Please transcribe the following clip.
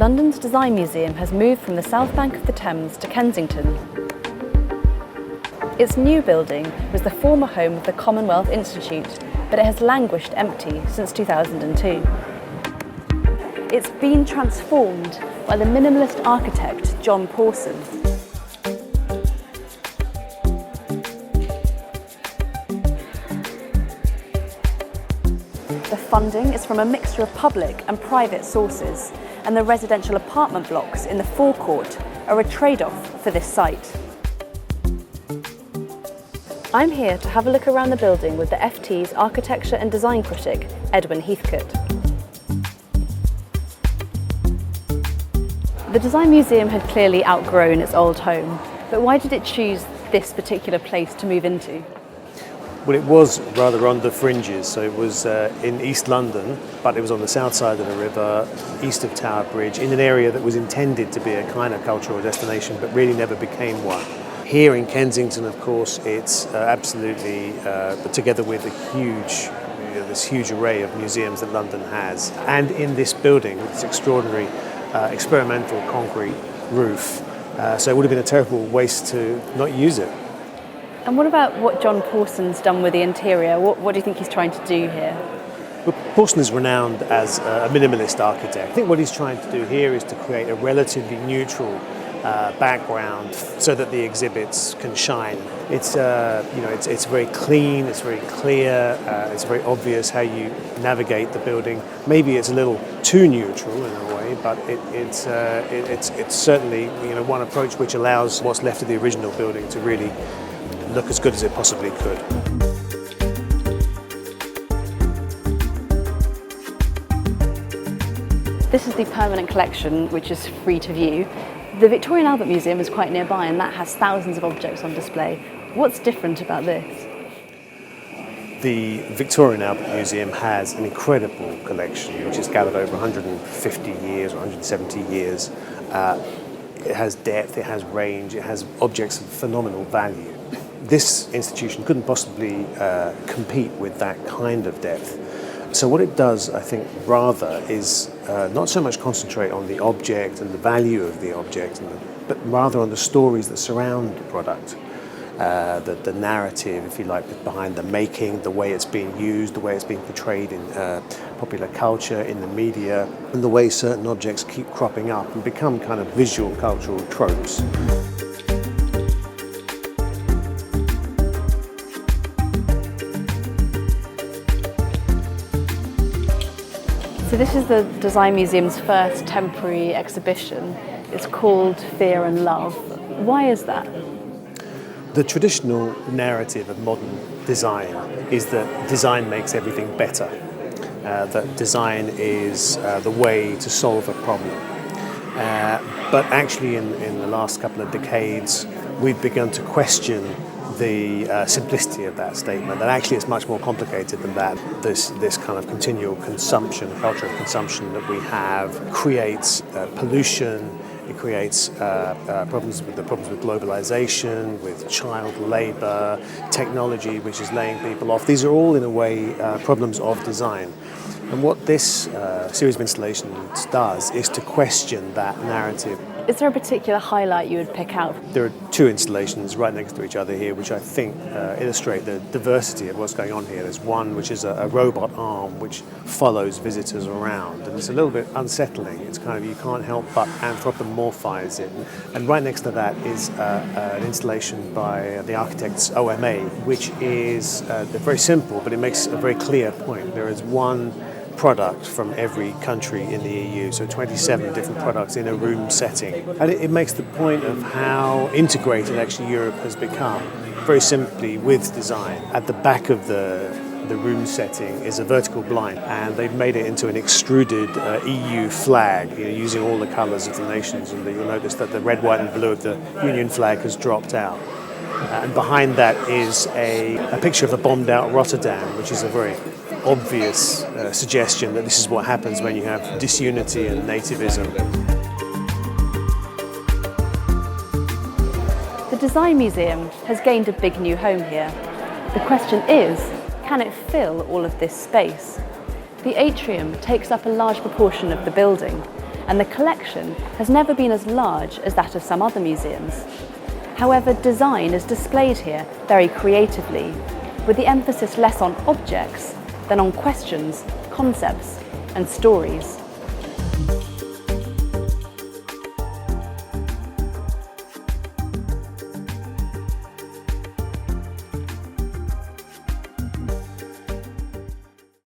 London's Design Museum has moved from the south bank of the Thames to Kensington. Its new building was the former home of the Commonwealth Institute, but it has languished empty since 2002. It's been transformed by the minimalist architect John Pawson. The funding is from a mixture of public and private sources, and the residential apartment blocks in the forecourt are a trade-off for this site. I'm here to have a look around the building with the FT's architecture and design critic, Edwin Heathcote. The Design Museum had clearly outgrown its old home, but why did it choose this particular place to move into? Well, it was rather on the fringes, so it was in East London, but it was on the south side of the river, east of Tower Bridge, in an area that was intended to be a kind of cultural destination, but really never became one. Here in Kensington, of course, it's absolutely, together with this huge array of museums that London has, and in this building with this extraordinary experimental concrete roof, so it would have been a terrible waste to not use it. And what about what John Pawson's done with the interior? What do you think he's trying to do here? Well, Pawson is renowned as a minimalist architect. I think what he's trying to do here is to create a relatively neutral background so that the exhibits can shine. It's it's very clean, it's very clear, it's very obvious how you navigate the building. Maybe it's a little too neutral in a way, but it's certainly one approach which allows what's left of the original building to really look as good as it possibly could. This is the permanent collection, which is free to view. The Victoria and Albert Museum is quite nearby, and that has thousands of objects on display. What's different about this? The Victoria and Albert Museum has an incredible collection, which has gathered over 150 years, or 170 years. It has depth, it has range, it has objects of phenomenal value. This institution couldn't possibly compete with that kind of depth. So what it does, I think, rather is not so much concentrate on the object and the value of the object, but rather on the stories that surround the product, the narrative, if you like, behind the making, the way it's being used, the way it's being portrayed in popular culture, in the media, and the way certain objects keep cropping up and become kind of visual cultural tropes. So this is the Design Museum's first temporary exhibition. It's called Fear and Love. Why is that? The traditional narrative of modern design is that design makes everything better, that design is the way to solve a problem. But actually in the last couple of decades, we've begun to question the simplicity of that statement, that actually it's much more complicated than that. This kind of continual consumption, culture of consumption that we have creates pollution, it creates problems with globalization, with child labor, technology which is laying people off. These are all in a way problems of design. And what this series of installations does is to question that narrative. Is there a particular highlight you would pick out? There are two installations right next to each other here which I think illustrate the diversity of what's going on here. There's one which is a robot arm which follows visitors around, and it's a little bit unsettling. It's kind of, you can't help but anthropomorphize it. And right next to that is an installation by the architects OMA, which is very simple, but it makes a very clear point. There is one product from every country in the EU, so 27 different products in a room setting. And it makes the point of how integrated actually Europe has become, very simply with design. At the back of the room setting is a vertical blind, and they've made it into an extruded EU flag, using all the colours of the nations, and you'll notice that the red, white and blue of the Union flag has dropped out. And behind that is a picture of a bombed out Rotterdam, which is a very obvious suggestion that this is what happens when you have disunity and nativism. The Design Museum has gained a big new home here. The question is, can it fill all of this space? The atrium takes up a large proportion of the building, and the collection has never been as large as that of some other museums. However, design is displayed here very creatively, with the emphasis less on objects than on questions, concepts, and stories.